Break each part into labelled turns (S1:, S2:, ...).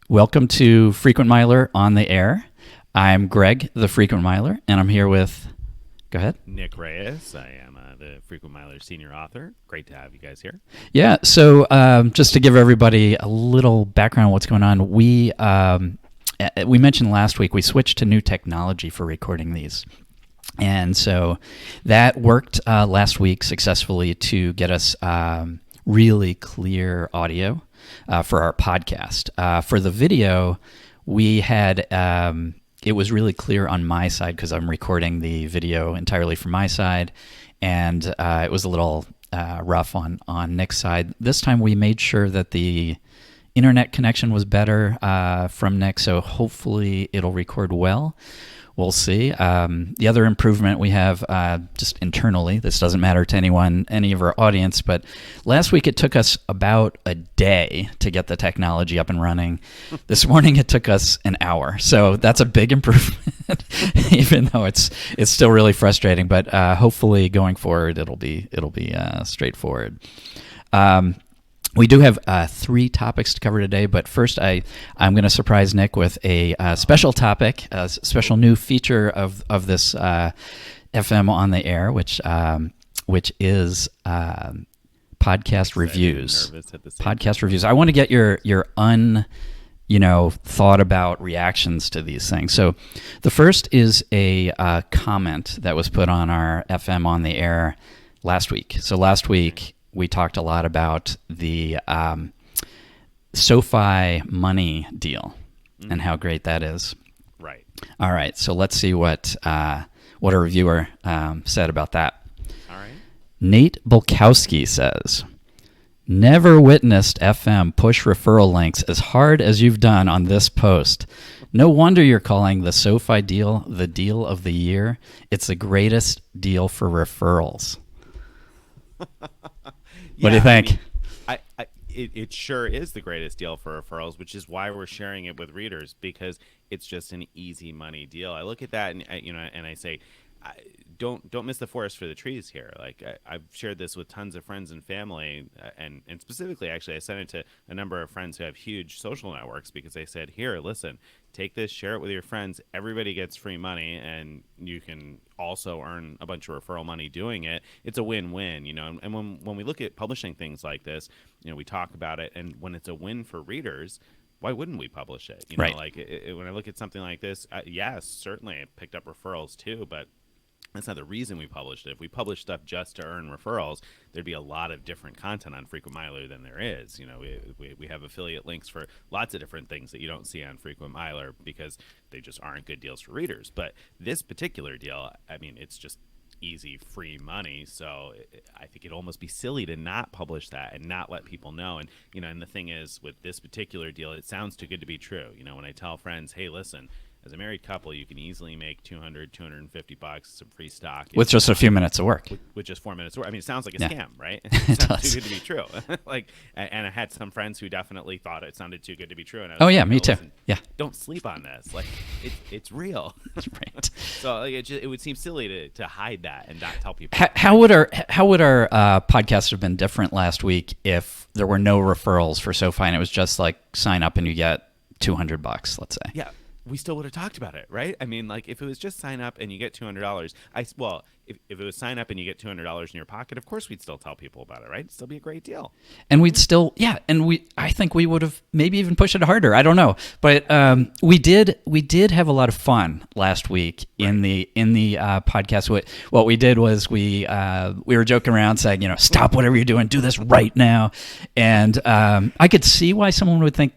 S1: Welcome to Frequent Miler on the Air. I'm Greg, the Frequent Miler, and I'm here with, go ahead.
S2: Nick Reyes. I am the Frequent Miler senior author. Great to have you guys here.
S1: Yeah, so just to give everybody a little background on what's going on, we mentioned last week we switched to new technology for recording these. And so that worked last week successfully to get us really clear audio for our podcast. For the video, we had it was really clear on my side because I'm recording the video entirely from my side, and it was a little rough on Nick's side. This time we made sure that the internet connection was better from Nick, so hopefully it'll record well. We'll see. The other improvement we have just internally, this doesn't matter to anyone, any of our audience, but last week it took us about a day to get the technology up and running. This morning it took us an hour. So that's a big improvement, even though it's still really frustrating. But hopefully going forward it'll be straightforward. We do have 3 topics to cover today, but first I'm going to surprise Nick with a special topic, a special new feature of this FM on the Air, which is podcast reviews. Podcast reviews. I want to get your thought about reactions to these things. So the first is a comment that was put on our FM on the Air last week. So last week we talked a lot about the SoFi money deal and how great that is.
S2: Right.
S1: All right. So let's see what a reviewer said about that.
S2: All right.
S1: Nate Bulkowski says, "Never witnessed FM push referral links as hard as you've done on this post. No wonder you're calling the SoFi deal the deal of the year. It's the greatest deal for referrals." What do you think?
S2: I mean, it sure is the greatest deal for referrals, which is why we're sharing it with readers, because it's just an easy money deal. I look at that and I say, don't miss the forest for the trees here. Like I've shared this with tons of friends and family, and specifically, actually, I sent it to a number of friends who have huge social networks because they said, "Here, listen, take this, share it with your friends. Everybody gets free money, and you can also earn a bunch of referral money doing it. It's a win-win, And when we look at publishing things like this, we talk about it, and when it's a win for readers, why wouldn't we publish it?
S1: Right.
S2: Like when I look at something like this, yes, certainly I picked up referrals too, but that's not the reason we published it. If we published stuff just to earn referrals, there'd be a lot of different content on Frequent Miler than there is. We have affiliate links for lots of different things that you don't see on Frequent Miler because they just aren't good deals for readers. But this particular deal, I mean, it's just easy, free money. So I think it'd almost be silly to not publish that and not let people know. And, and the thing is, with this particular deal, it sounds too good to be true. When I tell friends, hey, listen, as a married couple, you can easily make $250, some free stock.
S1: With just a few minutes of work.
S2: With just 4 minutes of work. I mean, it sounds like a scam, right?
S1: It
S2: sounds
S1: does.
S2: too good to be true. And I had some friends who definitely thought it sounded too good to be true. And I was
S1: Oh, yeah,
S2: like,
S1: me too.
S2: Listen,
S1: yeah.
S2: Don't sleep on this. Like, it's real.
S1: That's right.
S2: So it would seem silly to hide that and not tell people.
S1: How would our podcast have been different last week if there were no referrals for SoFi and it was just like sign up and you get $200, let's say?
S2: Yeah. We still would have talked about it, right? I mean, like if it was just sign up and you get $200, if it was sign up and you get $200 in your pocket, of course we'd still tell people about it, right? It'd still be a great deal.
S1: And we'd still, I think we would have maybe even pushed it harder. I don't know, but we did have a lot of fun last week in the podcast. What we did was we were joking around saying, stop whatever you're doing, do this right now, and I could see why someone would think,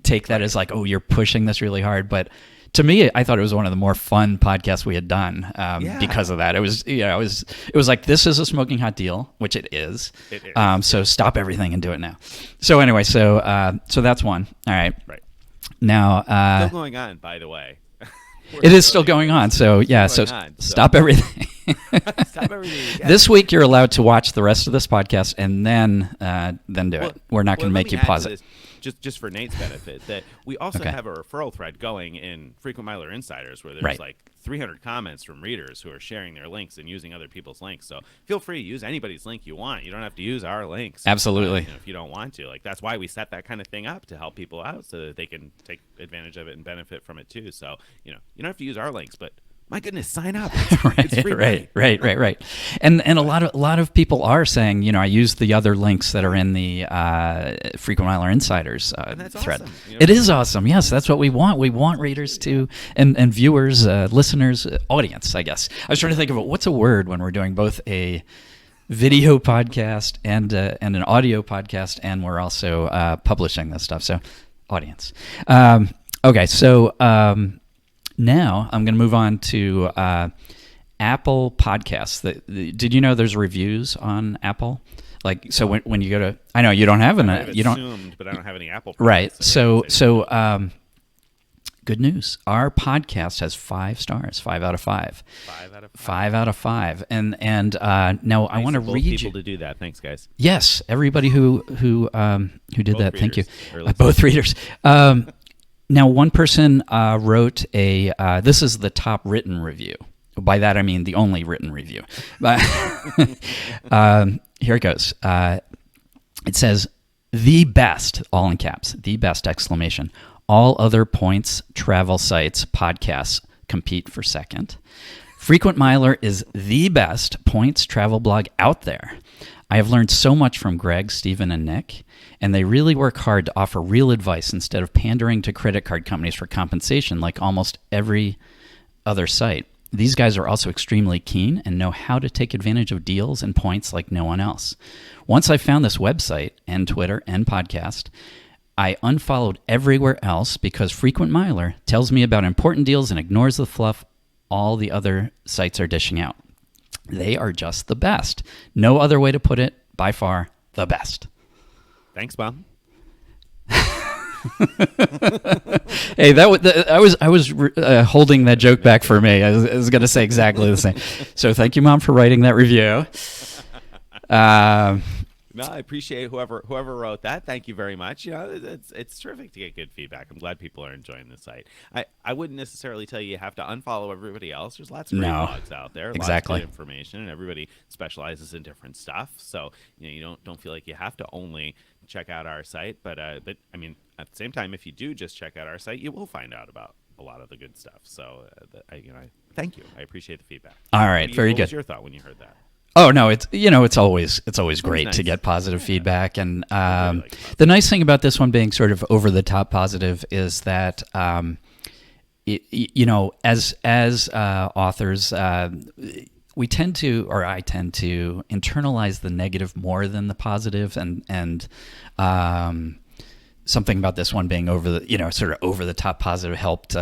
S1: take that as like, oh, you're pushing this really hard. But to me, I thought it was one of the more fun podcasts we had done because of that. It was, it was like, this is a smoking hot deal, which it is.
S2: It is.
S1: So stop everything and do it now. So anyway, so that's one. All right.
S2: Right.
S1: Now,
S2: still going on, by the way.
S1: It is still going on. So yeah, so stop everything.
S2: Stop everything again.
S1: This week you're allowed to watch the rest of this podcast and then do it. We're not going to make you pause it.
S2: Just for Nate's benefit, that we also have a referral thread going in Frequent Miler Insiders where there's like 300 comments from readers who are sharing their links and using other people's links. So feel free to use anybody's link you want. You don't have to use our links.
S1: Absolutely.
S2: If you don't want to. Like, that's why we set that kind of thing up, to help people out so that they can take advantage of it and benefit from it too. So, you don't have to use our links, but my goodness, sign up. It's free.
S1: Right. And a lot of people are saying, I use the other links that are in the Frequent Miler Insiders thread.
S2: Awesome.
S1: It is awesome. Yes, that's what we want. We want readers to and viewers, listeners, audience. I guess I was trying to think of what's a word when we're doing both a video podcast and an audio podcast, and we're also publishing this stuff. So, audience. Okay, so. Now I'm going to move on to Apple Podcasts. Did you know there's reviews on Apple? Like, so when you go to, I know you don't have you don't.
S2: Assumed, but I don't have any Apple.
S1: Right. So good news. Our podcast has 5 stars, 5 out of 5.
S2: 5 out of 5.
S1: 5 out of 5. And now I want to read you.
S2: People to do that. Thanks, guys.
S1: Yes, everybody who did
S2: Both
S1: that. Thank you.
S2: readers,
S1: Both readers. Now, one person wrote this is the top written review. By that, I mean the only written review. But here it goes. It says, the best, all in caps, the best, exclamation. All other points, travel sites, podcasts compete for second. Frequent Miler is the best points travel blog out there. I have learned so much from Greg, Stephen, and Nick, and they really work hard to offer real advice instead of pandering to credit card companies for compensation like almost every other site. These guys are also extremely keen and know how to take advantage of deals and points like no one else. Once I found this website and Twitter and podcast, I unfollowed everywhere else because Frequent Miler tells me about important deals and ignores the fluff all the other sites are dishing out. They are just the best. No other way to put it. By far, the best.
S2: Thanks, Bob.
S1: Hey, I was holding that joke back for me. I was going to say exactly the same. So thank you, Mom, for writing that review.
S2: No, I appreciate whoever wrote that. Thank you very much. It's terrific to get good feedback. I'm glad people are enjoying the site. I wouldn't necessarily tell you have to unfollow everybody else. There's lots of great blogs out there.
S1: Exactly.
S2: Lots of good information, and everybody specializes in different stuff. So you don't feel like you have to only check out our site. But I mean, at the same time, if you do just check out our site, you will find out about a lot of the good stuff. So I thank you. I appreciate the feedback.
S1: All right, very good.
S2: What was your thought when you heard that?
S1: Oh no, it's always great
S2: nice
S1: to get positive feedback, and
S2: really like
S1: the nice thing about this one being sort of over the top positive is that as authors, we tend to, or I tend to, internalize the negative more than the positive, and something about this one being over the, sort of over the top positive helped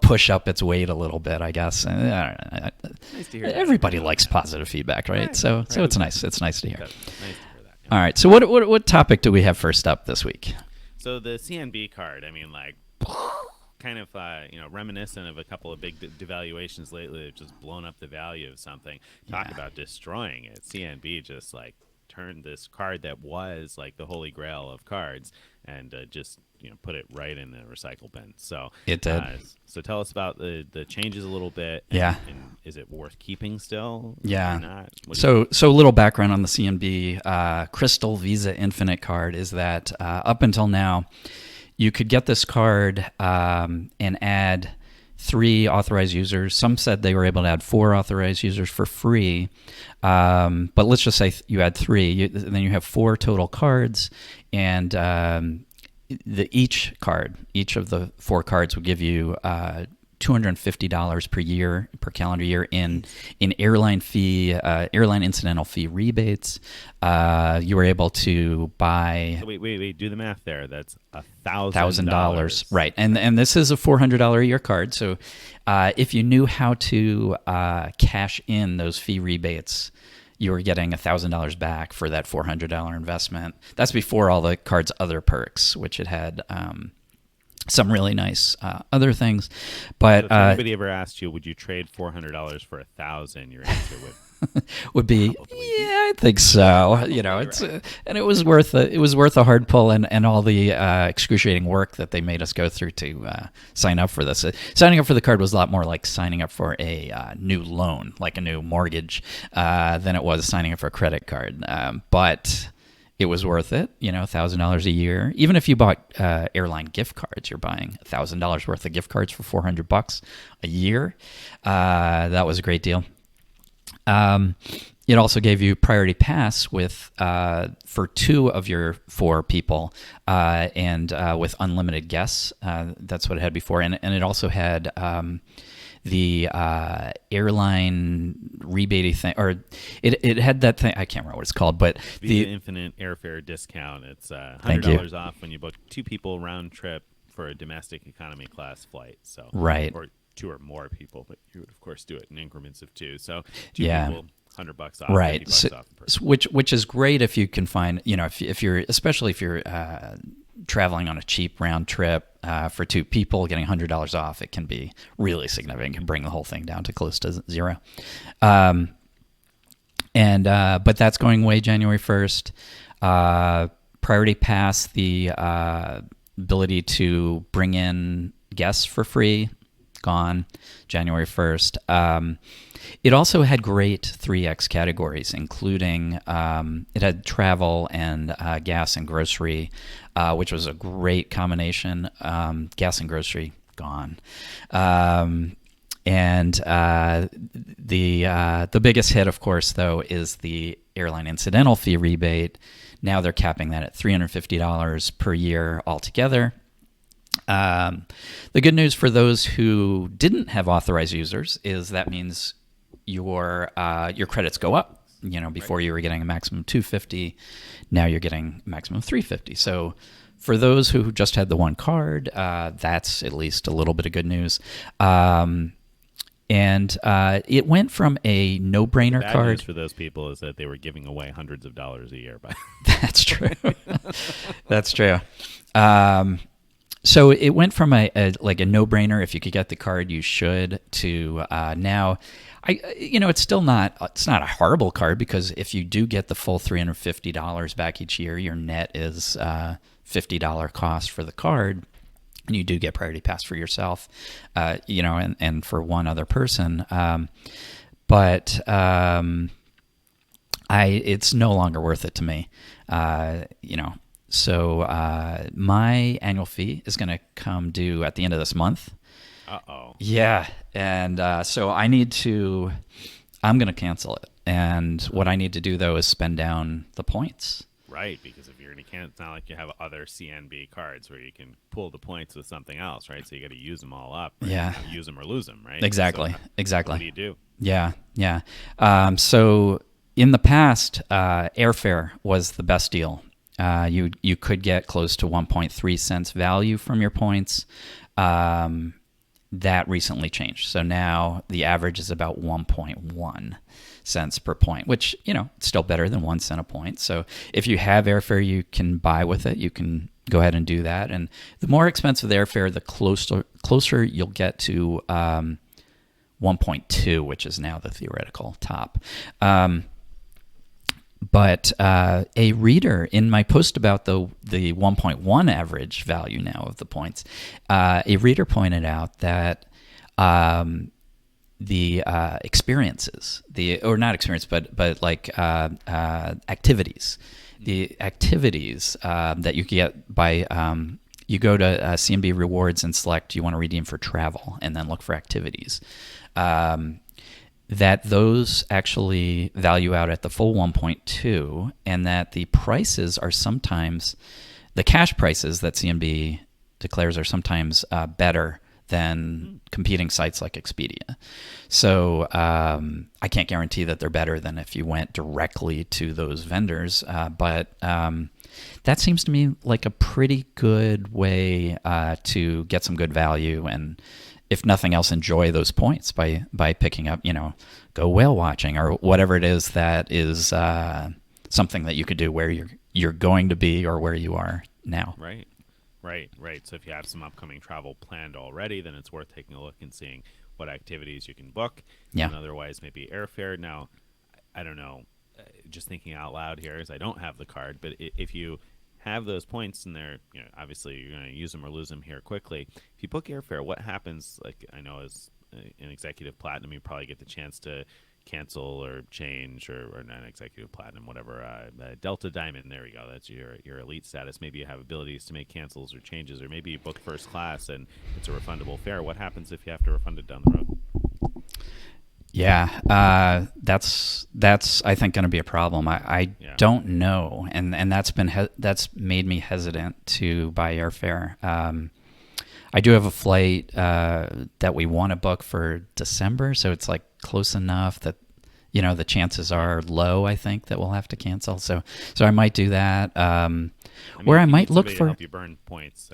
S1: push up its weight a little bit, I guess.
S2: Nice to hear that.
S1: Everybody likes positive feedback, right? So it's nice. It's nice to hear.
S2: Nice to hear that.
S1: All right. So what topic do we have first up this week?
S2: So the CNB card. I mean, like, kind of reminiscent of a couple of big devaluations lately. They've just blown up the value of something. Talk about destroying it. CNB just like turned this card that was like the holy grail of cards and just put it right in the recycle bin. So
S1: it did.
S2: So tell us about the changes a little bit. And, and is it worth keeping still?
S1: Yeah.
S2: Or not?
S1: So a little background on the CNB Crystal Visa Infinite card is that up until now, you could get this card and add 3 authorized users. Some said they were able to add 4 authorized users for free. But let's just say you add 3. Then you have 4 total cards. And each of the 4 cards would give you $250 per year, per calendar year in airline incidental fee rebates. You were able to buy.
S2: So wait! Do the math there. That's
S1: $1,000, right? And this is a $400 a year card. So if you knew how to cash in those fee rebates, you were getting $1,000 back for that $400 investment. That's before all the card's other perks, which it had. some really nice other things.
S2: So
S1: But
S2: if anybody ever asked you, would you trade $400 for 1,000? Your answer
S1: would be,
S2: probably
S1: yeah,
S2: be
S1: I think so. You know,
S2: probably
S1: it's
S2: right.
S1: and it was worth a hard pull and all the excruciating work that they made us go through to sign up for this. Signing up for the card was a lot more like signing up for a new loan, like a new mortgage, than it was signing up for a credit card. But it was worth it, you know, $1,000 a year. Even if you bought airline gift cards, you're buying $1,000 worth of gift cards for $400 a year. That was a great deal. It also gave you priority pass with for 2 of your 4 people, and with unlimited guests. That's what it had before, and it also had the airline rebate thing, or it had that thing. I can't remember what it's called, but
S2: The infinite airfare discount. It's
S1: Thank you.
S2: $100 off when you book 2 people round trip for a domestic economy class flight. So
S1: Right.
S2: or 2 or more people, but you would of course do it in increments of 2. So 2
S1: Yeah.
S2: people, $100 off,
S1: Right.
S2: $50 off the person.
S1: Which is great if you can find, you know, if you're, especially if you're traveling on a cheap round trip for 2 people, getting $100 off, it can be really significant. It can bring the whole thing down to close to zero. But that's going away January 1st. Priority pass, the ability to bring in guests for free, gone January 1st. It also had great 3X categories, including it had travel and gas and grocery, which was a great combination. Gas and grocery, gone. The biggest hit, of course, though, is the airline incidental fee rebate. Now they're capping that at $350 per year altogether. The good news for those who didn't have authorized users is that means your credits go up. You know, before you were getting a maximum of $250, now you're getting a maximum of $350. So for those who just had the one card, that's at least a little bit of good news. It went from a no-brainer
S2: Bad
S1: card.
S2: news for those people is that they were giving away hundreds of dollars a year. But
S1: That's true. That's true. So it went from a no-brainer, if you could get the card, you should, to now, it's still not a horrible card, because if you do get the full $350 back each year, your net is $50 cost for the card, and you do get priority pass for yourself, and for one other person. It's no longer worth it to me, So my annual fee is going to come due at the end of this month.
S2: uh-oh.
S1: Yeah, and so I'm going to cancel it. And what I need to do, though, is spend down the points.
S2: Right, because if you're going to cancel, it's not like you have other CNB cards where you can pull the points with something else, right? So you got to use them all up. Right?
S1: Yeah.
S2: Use them or lose them, right?
S1: Exactly.
S2: So
S1: Exactly.
S2: What do you do?
S1: Yeah. So in the past, airfare was the best deal. You could get close to 1.3 cents value from your points. That recently changed. So now the average is about 1.1 cents per point, which, it's still better than 1 cent a point. So if you have airfare you can buy with it, you can go ahead and do that. And the more expensive the airfare, the closer you'll get to 1.2, which is now the theoretical top. But a reader in my post about the 1.1 average value now of the points, a reader pointed out that the experiences, activities, the activities that you get by you go to CNB Rewards and select you want to redeem for travel, and then look for activities. That those actually value out at the full 1.2, and that the prices are sometimes, the cash prices that CNB declares are sometimes better than competing sites like Expedia. So I can't guarantee that they're better than if you went directly to those vendors, but that seems to me like a pretty good way to get some good value, and if nothing else, enjoy those points by picking up, go whale watching or whatever it is that is something that you could do where you're going to be or where you are now.
S2: Right. Right, right. So if you have some upcoming travel planned already, then it's worth taking a look and seeing what activities you can book,
S1: Yeah.
S2: and otherwise maybe airfare. Now, I don't know, just thinking out loud here, as I don't have the card, but if you have those points and they're, obviously you're going to use them or lose them here quickly. If you book airfare, what happens? Like, I know as an executive platinum, you probably get the chance to cancel or change, or not executive platinum, whatever, Delta Diamond. There we go. That's your elite status. Maybe you have abilities to make cancels or changes, or maybe you book first class and it's a refundable fare. What happens if you have to refund it down the road?
S1: Yeah, that's I think going to be a problem. I
S2: Yeah.
S1: don't know, and that's made me hesitant to buy airfare. I do have a flight that we want to book for December, so it's like close enough that the chances are low. I think that we'll have to cancel. So I might do that.
S2: I mean,
S1: Where I
S2: if you
S1: might
S2: need
S1: look
S2: somebody to
S1: for.
S2: help you burn points,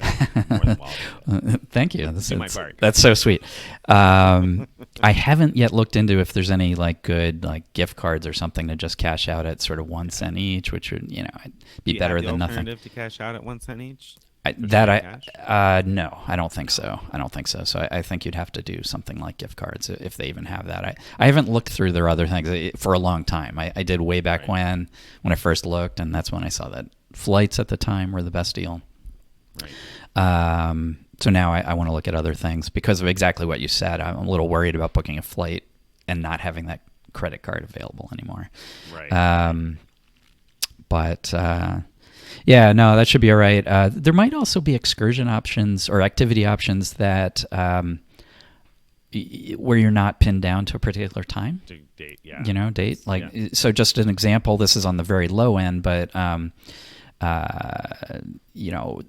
S2: more than welcome.
S1: Thank you.
S2: Do my part.
S1: That's so sweet. I haven't yet looked into if there's any like good like gift cards or something to just cash out at sort of 1 cent each, which would be
S2: Do you
S1: better
S2: have the
S1: than nothing.
S2: alternative to cash out at 1 cent each? For
S1: That
S2: straight cash?
S1: no, I don't think so. I don't think so. So I think you'd have to do something like gift cards if they even have that. I haven't looked through their other things for a long time. I did way back
S2: Right.
S1: when I first looked, and that's when I saw that flights at the time were the best deal.
S2: Right.
S1: So now I want to look at other things because of exactly what you said. I'm a little worried about booking a flight and not having that credit card available anymore.
S2: Right.
S1: But yeah, no, that should be all right. There might also be excursion options or activity options that where you're not pinned down to a particular time.
S2: To date, yeah.
S1: Date. Like,
S2: Yeah.
S1: so just an example, this is on the very low end, but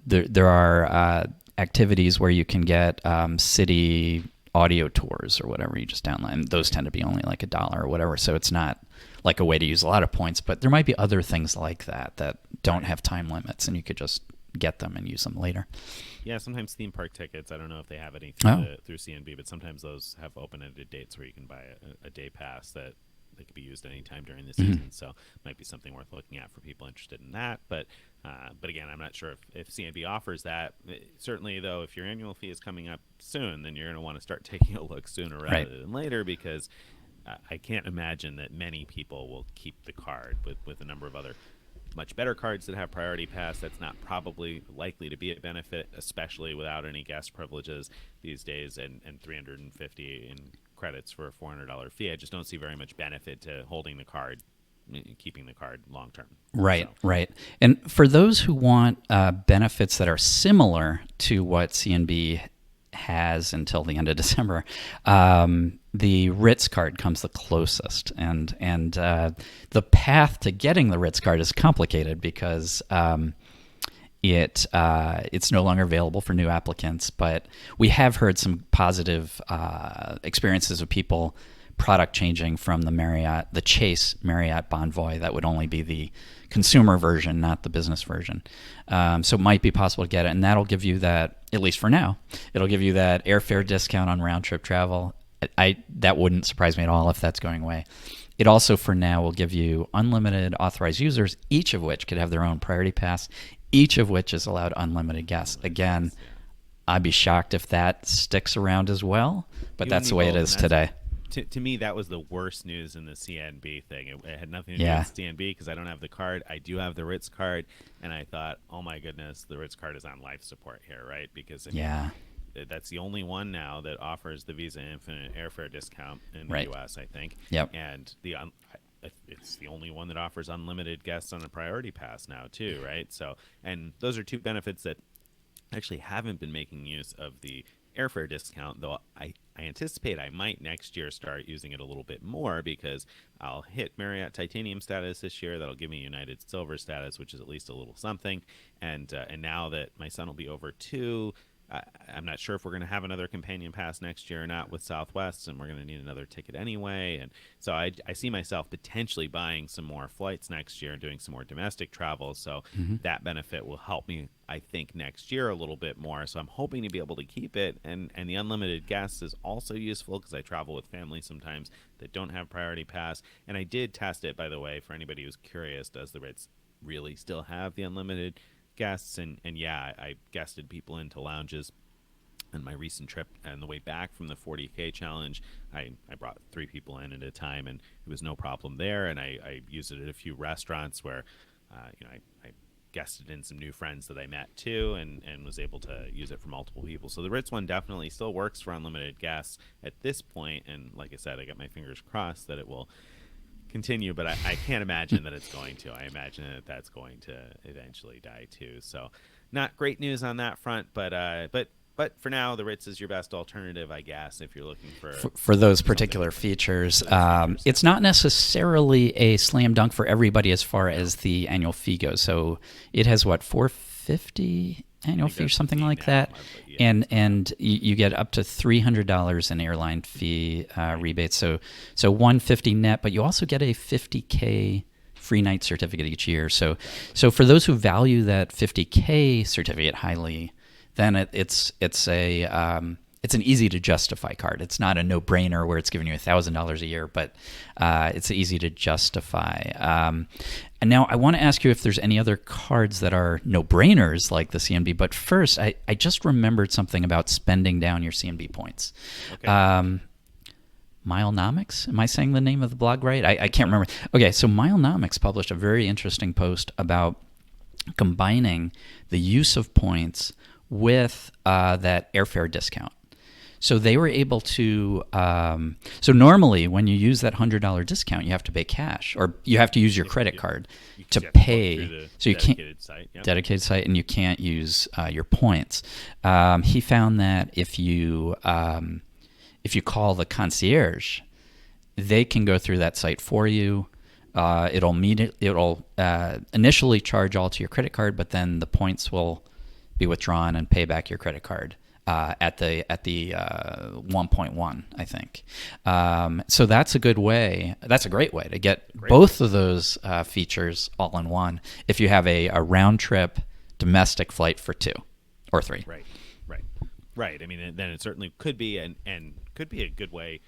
S1: there are activities where you can get city audio tours or whatever. You just download, and those tend to be only like $1 or whatever. So it's not like a way to use a lot of points, but there might be other things like that don't have time limits, and you could just get them and use them later.
S2: Yeah, sometimes theme park tickets. I don't know if they have any through CNB, but sometimes those have open-ended dates where you can buy a day pass that they could be used anytime during the season. So might be something worth looking at for people interested in that. But again, I'm not sure if CNB offers that. Certainly, though, if your annual fee is coming up soon, then you're going to want to start taking a look sooner rather than later, because I can't imagine that many people will keep the card with a number of other much better cards that have priority pass. That's not probably likely to be a benefit, especially without any guest privileges these days, and 350 in credits for a $400 fee. I just don't see very much benefit to holding the card, keeping the card long term.
S1: Right,
S2: So,
S1: right. And for those who want benefits that are similar to what CNB has until the end of December, the Ritz card comes the closest, and the path to getting the Ritz card is complicated because it's no longer available for new applicants. But we have heard some positive experiences of people product changing from the Chase Marriott Bonvoy. That would only be the consumer version, not the business version. So it might be possible to get it, and that'll give you that, at least for now, it'll give you that airfare discount on round trip travel. That wouldn't surprise me at all if that's going away. It also, for now, will give you unlimited authorized users, each of which could have their own priority pass, each of which is allowed unlimited guests. Again, I'd be shocked if that sticks around as well, but that's the way it is today.
S2: To me, that was the worst news in the CNB thing. It had nothing to do with CNB because I don't have the card. I do have the Ritz card, and I thought, oh my goodness, the Ritz card is on life support here, right? Because that's the only one now that offers the Visa Infinite airfare discount in the U.S., I think.
S1: Yep.
S2: And it's the only one that offers unlimited guests on a priority pass now, too, right? So, and those are two benefits that actually haven't been making use of the airfare discount, though I anticipate I might next year start using it a little bit more because I'll hit Marriott Titanium status this year. That'll give me United Silver status, which is at least a little something. And now that my son will be over 2, I'm not sure if we're going to have another companion pass next year or not with Southwest, and we're going to need another ticket anyway. And so I see myself potentially buying some more flights next year and doing some more domestic travel. So that benefit will help me, I think, next year a little bit more. So I'm hoping to be able to keep it. And the unlimited guests is also useful because I travel with families sometimes that don't have priority pass. And I did test it, by the way, for anybody who's curious. Does the Ritz really still have the unlimited guests, and yeah, I guested people into lounges. And my recent trip and the way back from the 40K challenge, I brought 3 people in at a time, and it was no problem there. And I used it at a few restaurants where, I guested in some new friends that I met too, and was able to use it for multiple people. So the Ritz one definitely still works for unlimited guests at this point. And like I said, I got my fingers crossed that it will continue, but I can't imagine that it's going to. I imagine that that's going to eventually die too. So not great news on that front, but for now, the Ritz is your best alternative, I guess, if you're looking
S1: for those particular features. It's not necessarily a slam dunk for everybody as far as the annual fee goes. So it has what, $450 annual fee or something like that, and you get up to $300 in airline fee rebates. So $150 net, but you also get a $50K free night certificate each year. So for those who value that $50K certificate highly, then it's an easy to justify card. It's not a no-brainer where it's giving you $1,000 a year, but it's easy to justify. And now I want to ask you if there's any other cards that are no-brainers like the CNB. But first, I just remembered something about spending down your CNB points. Okay. Milenomics? Am I saying the name of the blog right? I can't remember. Okay, so Milenomics published a very interesting post about combining the use of points with that airfare discount. So they were able to. So normally, when you use that $100 discount, you have to pay cash, or you have to use your credit card to pay. So you can't dedicated site, and you can't use your points. He found that if you call the concierge, they can go through that site for you. It'll initially charge all to your credit card, but then the points will be withdrawn and pay back your credit card at the 1.1, I think. So that's a good way. That's a great way to get both of those features all in one. If you have a round trip domestic flight for 2 or 3.
S2: Right. I mean, then it certainly could be, and could be a good way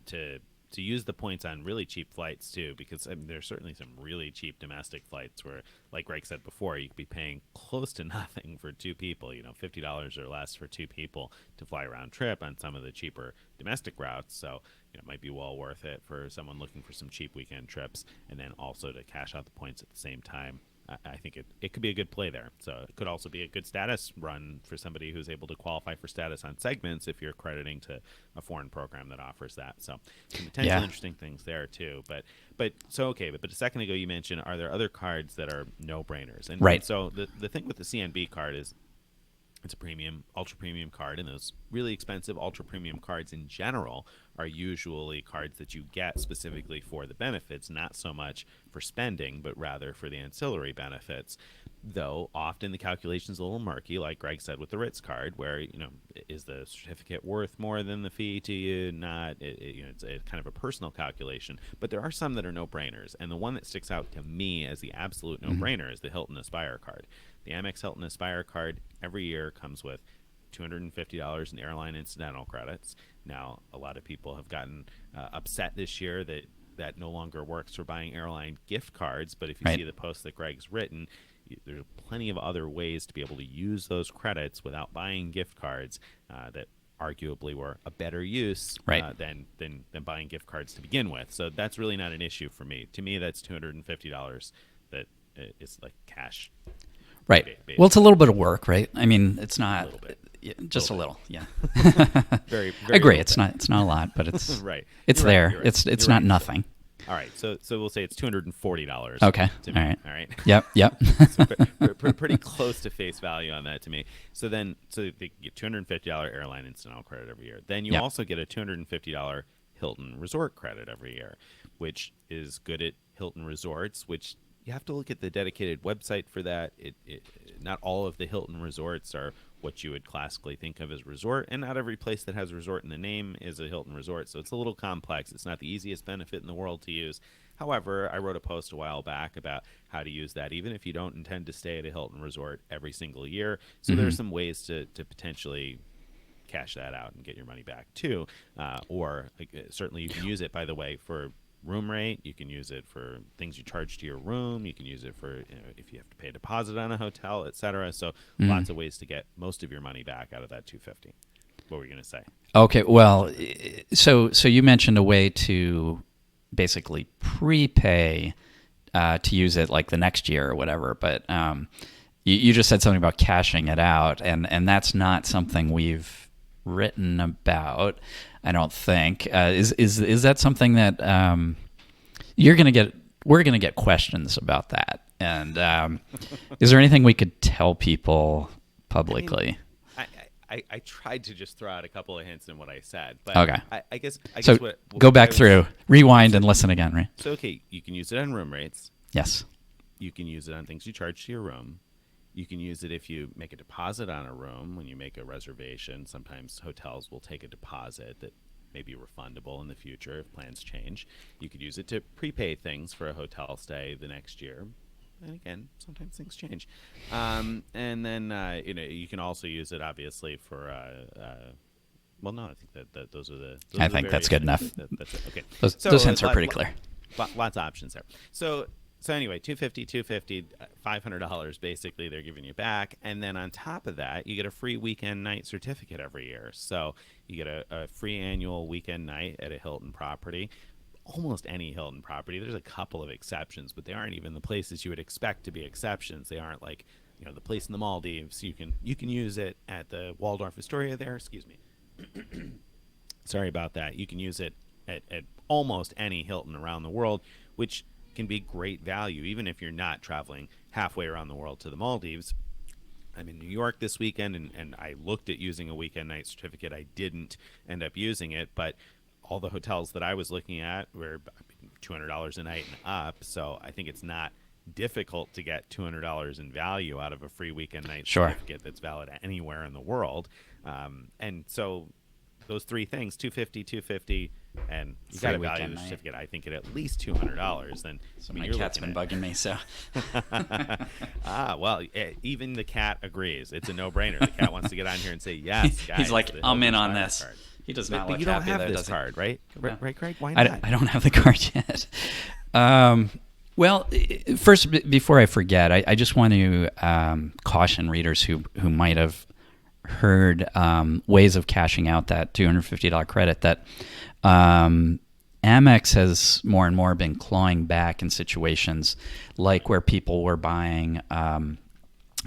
S2: to use the points on really cheap flights too, because there's certainly some really cheap domestic flights where, like Greg said before, you could be paying close to nothing for 2 people, $50 or less for 2 people to fly round trip on some of the cheaper domestic routes. So it might be well worth it for someone looking for some cheap weekend trips, and then also to cash out the points at the same time. I think it could be a good play there. So it could also be a good status run for somebody who's able to qualify for status on segments if you're crediting to a foreign program that offers that. So some potentially interesting things there too. But a second ago you mentioned, are there other cards that are no-brainers? And
S1: right.
S2: So the thing with the CNB card is it's a premium, ultra premium card, and those really expensive ultra premium cards in general are usually cards that you get specifically for the benefits, not so much for spending, but rather for the ancillary benefits. Though often the calculation's a little murky, like Greg said with the Ritz card, where is the certificate worth more than the fee to you? Not. It's a kind of a personal calculation. But there are some that are no-brainers, and the one that sticks out to me as the absolute no-brainer is the Hilton Aspire card. The Amex Hilton Aspire card every year comes with $250 in airline incidental credits. Now, a lot of people have gotten upset this year that no longer works for buying airline gift cards. But if you see the post that Greg's written, there's plenty of other ways to be able to use those credits without buying gift cards that arguably were a better use than buying gift cards to begin with. So that's really not an issue for me. To me, that's $250 that is like cash.
S1: Right. Basically. Well, it's a little bit of work, right? I mean, it's not just a little. Yeah.
S2: very
S1: I agree. It's not a lot, but it's
S2: right.
S1: It's
S2: You're
S1: there.
S2: Right.
S1: It's not nothing.
S2: All right. So we'll say it's $240.
S1: Okay.
S2: To me.
S1: All right.
S2: Yep.
S1: So
S2: pretty close to face value on that to me. So they get $250 airline incidental credit every year. Then you also get a $250 Hilton Resort credit every year, which is good at Hilton Resorts, which you have to look at the dedicated website for that. Not all of the Hilton resorts are what you would classically think of as resort, and not every place that has resort in the name is a Hilton resort, so it's a little complex. It's not the easiest benefit in the world to use. However, I wrote a post a while back about how to use that even if you don't intend to stay at a Hilton resort every single year. So there's some ways to potentially cash that out and get your money back too. Or certainly you can use it, by the way, for room rate. You can use it for things you charge to your room. You can use it for if you have to pay a deposit on a hotel, etc. So lots of ways to get most of your money back out of that 250. What were you going to say?
S1: Okay, well, so you mentioned a way to basically prepay to use it like the next year or whatever, but you just said something about cashing it out, and that's not something we've written about, I don't think. Is that something that we're going to get questions about that? And is there anything we could tell people publicly?
S2: I tried to just throw out a couple of hints in what I said, but
S1: okay.
S2: I guess
S1: so
S2: what
S1: go back
S2: was,
S1: through, rewind, and listen again, right?
S2: So okay, you can use it on room rates.
S1: Yes.
S2: You can use it on things you charge to your room. You can use it if you make a deposit on a room. When you make a reservation, sometimes hotels will take a deposit that may be refundable in the future if plans change. You could use it to prepay things for a hotel stay the next year. And again, sometimes things change. And then you can also use it obviously for. Well, no, I think that those are the.
S1: I think that's good enough.
S2: That's it. Okay.
S1: Those hints are pretty clear.
S2: Lots of options there. So anyway, $250, $500 basically they're giving you back, and then on top of that, you get a free weekend night certificate every year. So you get a free annual weekend night at a Hilton property. Almost any Hilton property. There's a couple of exceptions, but they aren't even the places you would expect to be exceptions. They aren't like the place in the Maldives. You can use it at the Waldorf Astoria there. Excuse me. Sorry about that. You can use it at almost any Hilton around the world, which can be great value, even if you're not traveling halfway around the world to the Maldives. I'm in New York this weekend, and I looked at using a weekend night certificate. I didn't end up using it, but all the hotels that I was looking at were $200 a night and up, so I think it's not difficult to get $200 in value out of a free weekend night certificate that's valid anywhere in the world. And so those three things, $250, and you got to value the certificate, I think, at least $200. Then
S1: so my cat's been bugging me, so.
S2: Well, even the cat agrees. It's a no-brainer. The cat wants to get on here and say, yes, guys.
S1: He's like, I'm in on this.
S2: Card.
S1: He does not
S2: but
S1: look
S2: you don't
S1: happy
S2: have
S1: there,
S2: this card, right?
S1: No.
S2: Right, Craig? Why not?
S1: I don't have the card yet. Well, first, before I forget, I just want to caution readers who might have heard ways of cashing out that $250 credit that Amex has more and more been clawing back in situations like where people were buying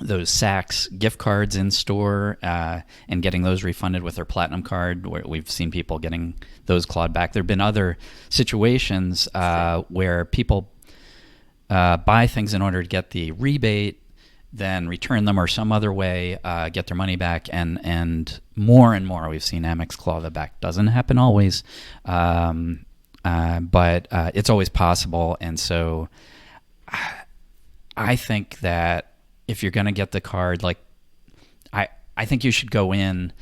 S1: those Saks gift cards in store and getting those refunded with their Platinum card. Where we've seen people getting those clawed back. There have been other situations where people buy things in order to get the rebate, then return them or some other way, get their money back, and more we've seen Amex claw that back. Doesn't happen always, but it's always possible. And so I think that if you're going to get the card, like I think you should go in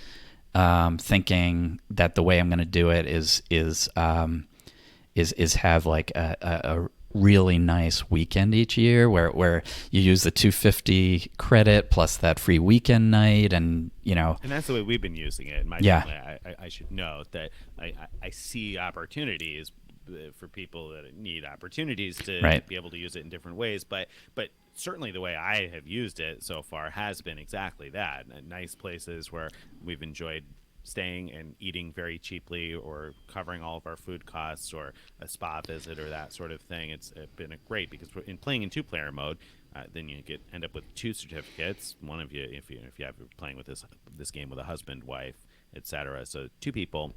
S1: thinking that the way I'm going to do it is have like a really nice weekend each year where you use the $250 credit plus that free weekend night, and
S2: and that's the way we've been using it. I should note that I see opportunities for people that need opportunities to be able to use it in different ways, but certainly the way I have used it so far has been exactly that. Nice places where we've enjoyed staying and eating very cheaply, or covering all of our food costs, or a spa visit, or that sort of thing. It's been great because in playing in two-player mode, then you end up with two certificates. One of you, if you have playing with this game with a husband, wife, etc. So two people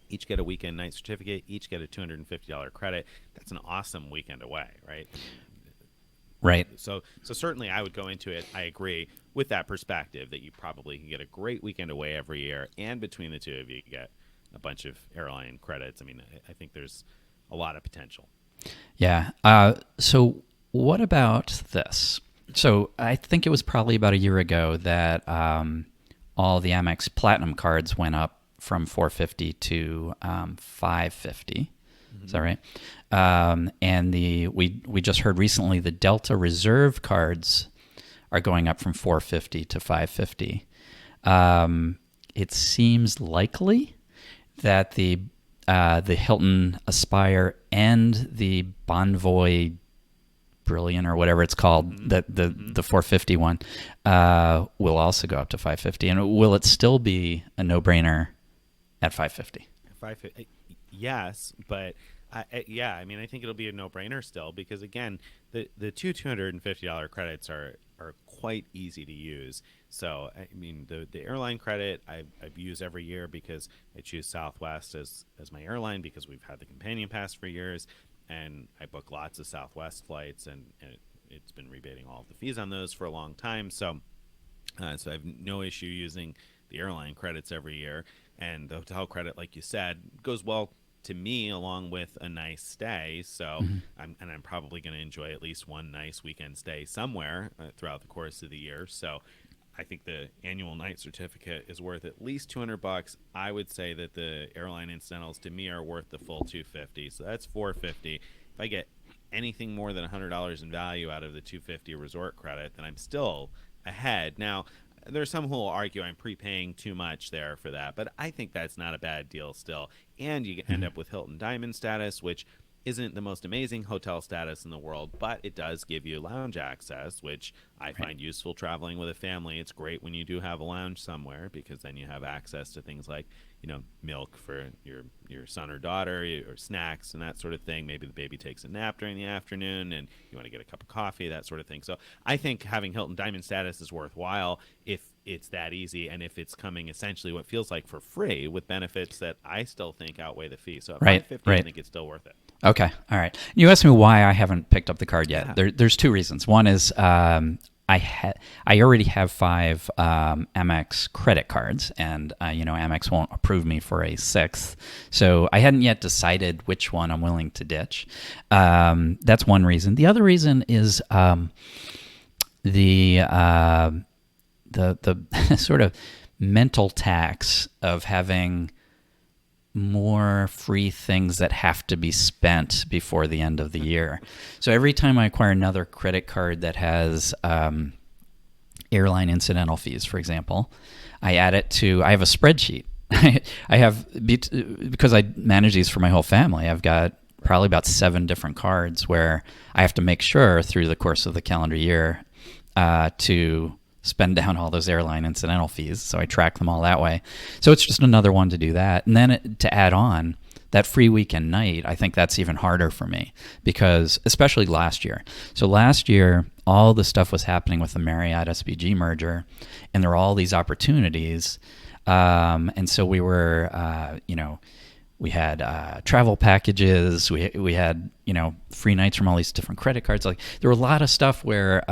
S2: each get a weekend night certificate, each get a $250 credit. That's an awesome weekend away, right?
S1: Right.
S2: So certainly I would go into it, I agree, with that perspective that you probably can get a great weekend away every year, and between the two of you get a bunch of airline credits. I mean, I think there's a lot of potential.
S1: Yeah. So what about this? So I think it was probably about a year ago that all the Amex Platinum cards went up from $450 to $550. Is that right? And we just heard recently the Delta Reserve cards are going up from $450 to $550. It seems likely that the Hilton, Aspire, and the Bonvoy Brilliant or whatever it's called, the 450 one, will also go up to 550. And will it still be a no-brainer at 550?
S2: Yes, but yeah, I mean, I think it'll be a no-brainer still because again, the two $250 credits are quite easy to use. So I mean, the airline credit I've used every year because I choose Southwest as my airline because we've had the companion pass for years. And I book lots of Southwest flights, and it's been rebating all of the fees on those for a long time. So I have no issue using the airline credits every year. And the hotel credit, like you said, goes well to me along with a nice stay. So I'm probably going to enjoy at least one nice weekend stay somewhere throughout the course of the year. So I think the annual night certificate is worth at least $200. I would say that the airline incidentals to me are worth the full $250. So that's $450. If I get anything more than $100 in value out of the $250 resort credit, then I'm still ahead. Now, there's some who will argue I'm prepaying too much there for that, but I think that's not a bad deal still. And you end up with Hilton Diamond status, which isn't the most amazing hotel status in the world, but it does give you lounge access, which I find useful traveling with a family. It's great when you do have a lounge somewhere because then you have access to things like, milk for your son or daughter, or snacks and that sort of thing. Maybe the baby takes a nap during the afternoon and you want to get a cup of coffee, that sort of thing. So I think having Hilton Diamond status is worthwhile if it's that easy and if it's coming essentially what feels like for free with benefits that I still think outweigh the fee. So at $550, I think it's still worth it.
S1: Okay. All right. You asked me why I haven't picked up the card yet. Yeah. There's two reasons. One is I already have 5 Amex credit cards, and Amex won't approve me for a 6th, so I hadn't yet decided which one I'm willing to ditch. That's one reason. The other reason is the sort of mental tax of having more free things that have to be spent before the end of the year. So every time I acquire another credit card that has airline incidental fees, for example, I have a spreadsheet. I have, because I manage these for my whole family, I've got probably about 7 different cards where I have to make sure through the course of the calendar year to spend down all those airline incidental fees. So I track them all that way. So it's just another one to do that. And then to add on that free weekend night, I think that's even harder for me because especially last year. So last year, all the stuff was happening with the Marriott SBG merger and there were all these opportunities. And so we were, we had travel packages. We had, free nights from all these different credit cards. Like there were a lot of stuff where,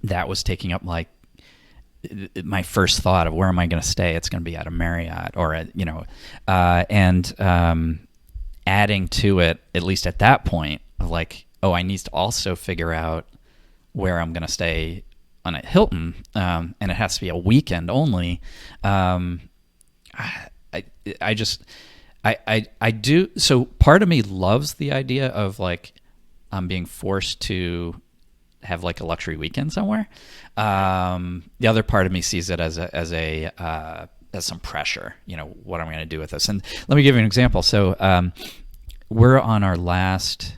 S1: that was taking up like my first thought of where am I going to stay? It's going to be at a Marriott or adding to it, at least at that point, of like, oh, I need to also figure out where I'm going to stay on a Hilton, and it has to be a weekend only. I do. So part of me loves the idea of like I'm being forced to have like a luxury weekend somewhere. The other part of me sees it as some pressure. What am I going to do with this? And let me give you an example. So we're on our last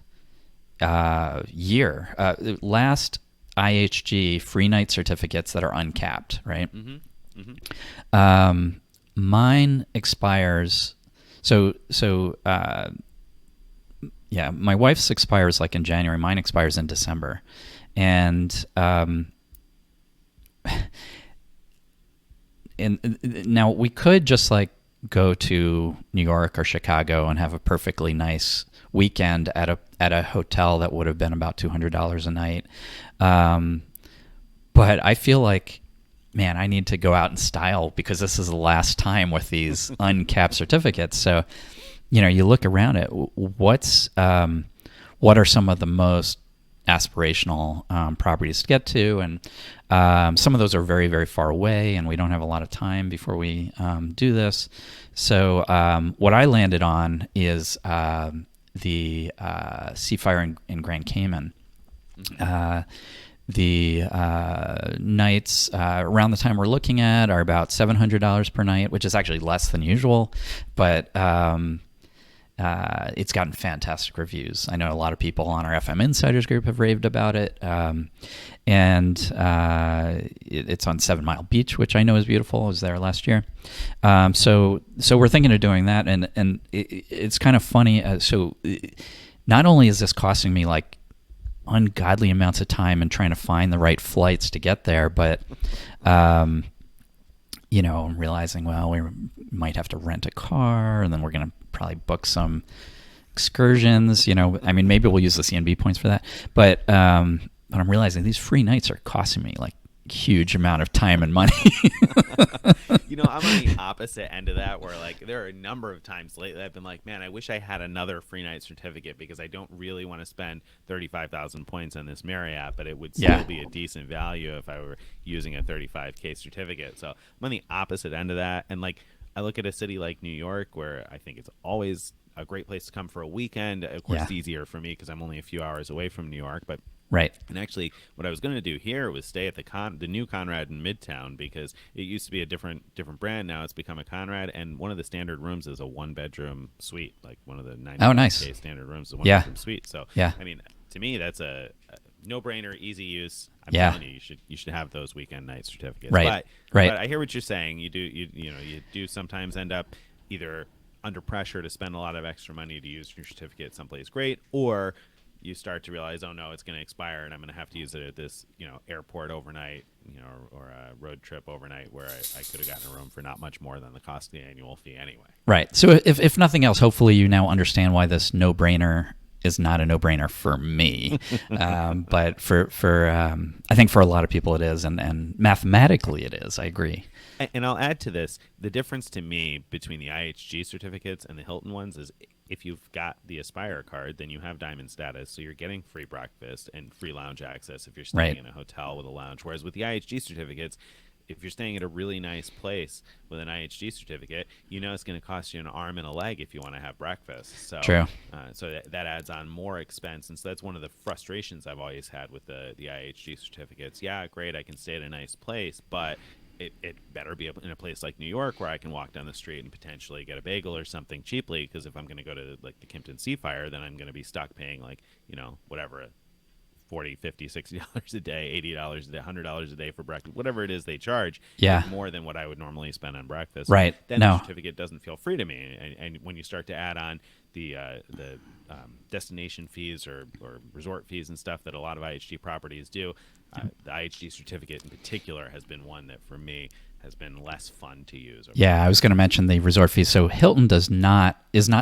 S1: year, last IHG free night certificates that are uncapped, right? Mm-hmm. Mm-hmm. Mine expires. So my wife's expires like in January. Mine expires in December. And now we could just like go to New York or Chicago and have a perfectly nice weekend at a hotel that would have been about $200 a night. But I feel like, man, I need to go out in style because this is the last time with these uncapped certificates. So, you look around at what are some of the most aspirational properties to get to, and some of those are very, very far away, and we don't have a lot of time before we do this. So what I landed on is the Seafire in Grand Cayman. Mm-hmm. The nights around the time we're looking at are about $700 per night, which is actually less than usual, but It's gotten fantastic reviews. I know a lot of people on our FM Insiders group have raved about it. It's on 7 Mile Beach, which I know is beautiful. I was there last year. So we're thinking of doing that. And it's kind of funny. Not only is this costing me like ungodly amounts of time and trying to find the right flights to get there, but I'm realizing, well, we might have to rent a car, and then we're going to probably book some excursions. Maybe we'll use the CNB points for that. But I'm realizing these free nights are costing me like a huge amount of time and money.
S2: I'm on the opposite end of that, where like there are a number of times lately I've been like, man, I wish I had another free night certificate because I don't really want to spend 35,000 points on this Marriott, but it would still be a decent value if I were using a 35K certificate. So I'm on the opposite end of that. And like, I look at a city like New York, where I think it's always a great place to come for a weekend. Of course, it's easier for me because I'm only a few hours away from New York, but
S1: right.
S2: And actually, what I was going to do here was stay at the new Conrad in Midtown, because it used to be a different brand. Now it's become a Conrad, and one of the standard rooms is a 1-bedroom suite, like one of the 90K standard rooms is a 1-bedroom suite. So, to me, that's a no-brainer, easy use. I'm telling you, you should have those weekend night certificates.
S1: Right.
S2: But I hear what you're saying. You do sometimes end up either under pressure to spend a lot of extra money to use your certificate someplace great, or you start to realize, oh no, it's going to expire, and I'm going to have to use it at this, airport overnight, or a road trip overnight, where I could have gotten a room for not much more than the cost of the annual fee anyway.
S1: Right. So if nothing else, hopefully you now understand why this no-brainer is not a no-brainer for me, but I think for a lot of people it is, and mathematically it is. I agree.
S2: And I'll add to this, the difference to me between the IHG certificates and the Hilton ones is, if you've got the Aspire card, then you have diamond status, so you're getting free breakfast and free lounge access if you're staying in a hotel with a lounge. Whereas with the IHG certificates, if you're staying at a really nice place with an IHG certificate, it's going to cost you an arm and a leg if you want to have breakfast. So,
S1: true.
S2: So that adds on more expense, and so that's one of the frustrations I've always had with the IHG certificates. Yeah, great, I can stay at a nice place, but it better be in a place like New York, where I can walk down the street and potentially get a bagel or something cheaply, because if I'm going to go to like the Kimpton Seafire, then I'm going to be stuck paying like, whatever, $40, $50, $60 a day, $80 a day, $100 a day for breakfast, whatever it is they charge, more than what I would normally spend on breakfast.
S1: Right.
S2: Then the certificate doesn't feel free to me. And when you start to add on the destination fees or resort fees and stuff that a lot of IHG properties do, the IHG certificate in particular has been one that for me has been less fun to use.
S1: I was going to mention the resort fees. So Hilton is not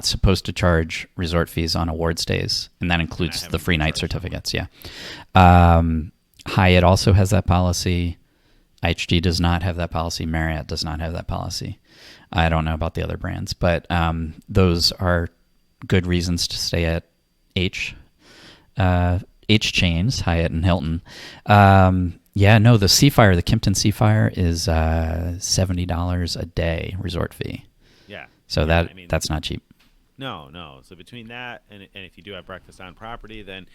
S1: supposed to charge resort fees on award stays, and that includes the free night certificates. Hyatt also has that policy. IHG does not have that policy. Marriott does not have that policy. I don't know about the other brands, but those are good reasons to stay at H chains, Hyatt and Hilton. The Seafire, the Kimpton Seafire is $70 a day resort fee.
S2: Yeah.
S1: So that's not cheap.
S2: No. So between that and if you do have breakfast on property, then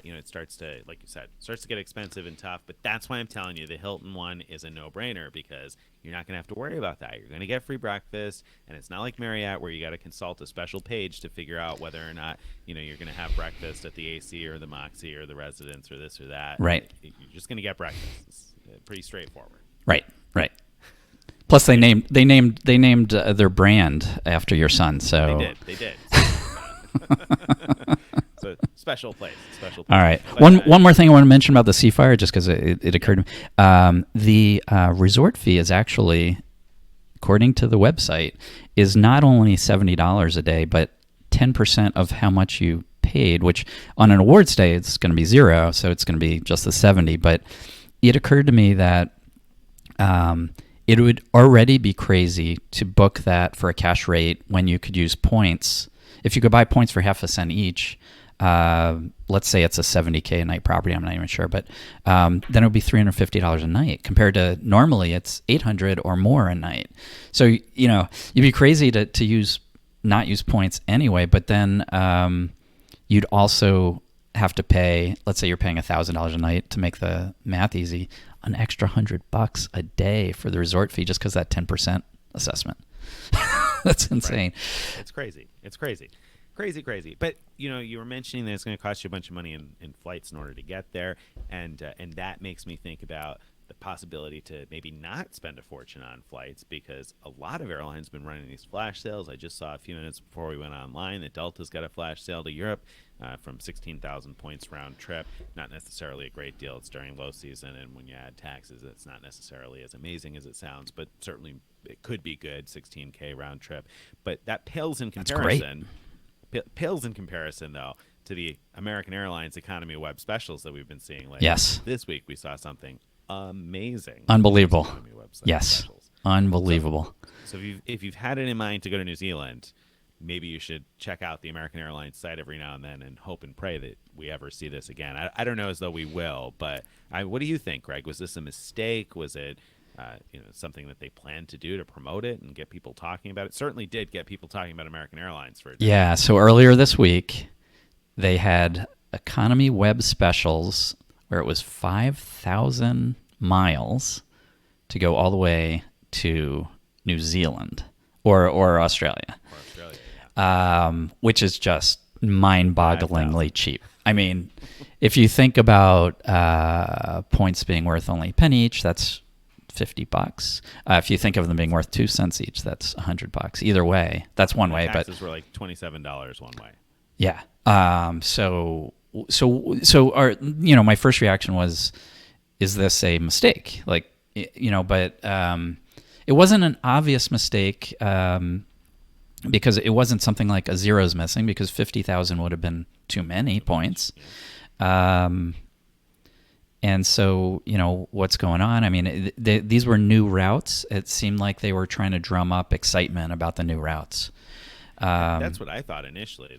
S2: it starts to, like you said, get expensive and tough. But that's why I'm telling you the Hilton one is a no-brainer, because you're not going to have to worry about that. You're going to get free breakfast, and it's not like Marriott where you got to consult a special page to figure out whether or not you're going to have breakfast at the AC or the Moxie or the Residence or this or that.
S1: Right.
S2: You're just going to get breakfast. It's pretty straightforward.
S1: Right. Plus, they named their brand after your son. So
S2: they did. So special place.
S1: All right.
S2: But,
S1: one more thing I want to mention about the Seafire, just because it occurred to me. The resort fee is actually, according to the website, is not only $70 a day, but 10% of how much you paid, which on an awards day, it's going to be zero, so it's going to be just the 70. But it occurred to me that it would already be crazy to book that for a cash rate when you could use points. If you could buy points for half a cent each, let's say it's a $70K a night property, I'm not even sure, but then it would be $350 a night compared to normally it's $800 or more a night. So, you'd be crazy to not use points anyway, but then you'd also have to pay, let's say you're paying $1,000 a night, to make the math easy, an extra $100 a day for the resort fee just because that 10% assessment. That's insane.
S2: Right. It's crazy. Crazy. But you were mentioning that it's going to cost you a bunch of money in flights in order to get there, and that makes me think about the possibility to maybe not spend a fortune on flights, because a lot of airlines have been running these flash sales. I just saw a few minutes before we went online that Delta's got a flash sale to Europe from 16,000 points round trip. Not necessarily a great deal. It's during low season, and when you add taxes, it's not necessarily as amazing as it sounds, but certainly it could be good, 16K round trip. But that pales in
S1: That's great.
S2: comparison. Pales in comparison, though, to the American Airlines Economy Web specials that we've been seeing lately.
S1: Yes.
S2: This week we saw something amazing.
S1: Unbelievable.
S2: Economy website
S1: Yes.
S2: specials.
S1: Unbelievable.
S2: So if you've had it in mind to go to New Zealand, maybe you should check out the American Airlines site every now and then and hope and pray that we ever see this again. I don't know as though we will, but what do you think, Greg? Was this a mistake? Was it something that they planned to do to promote it and get people talking about it? Certainly did get people talking about American Airlines for a day.
S1: Yeah, so earlier this week, they had economy web specials where it was 5,000 miles to go all the way to New Zealand or Australia,
S2: Or Australia, yeah.
S1: which is just mind-bogglingly cheap. I mean, if you think about points being worth only a penny each, that's $50. If you think of them being worth 2 cents each, that's $100. Either way, that's one way.
S2: Taxes
S1: But
S2: were like $27 one way.
S1: yeah. So our, my first reaction was, is this a mistake? Like, but it wasn't an obvious mistake because it wasn't something like a zero's missing, because 50,000 would have been too many points. And so, what's going on? I mean, these were new routes. It seemed like they were trying to drum up excitement about the new routes.
S2: That's what I thought initially.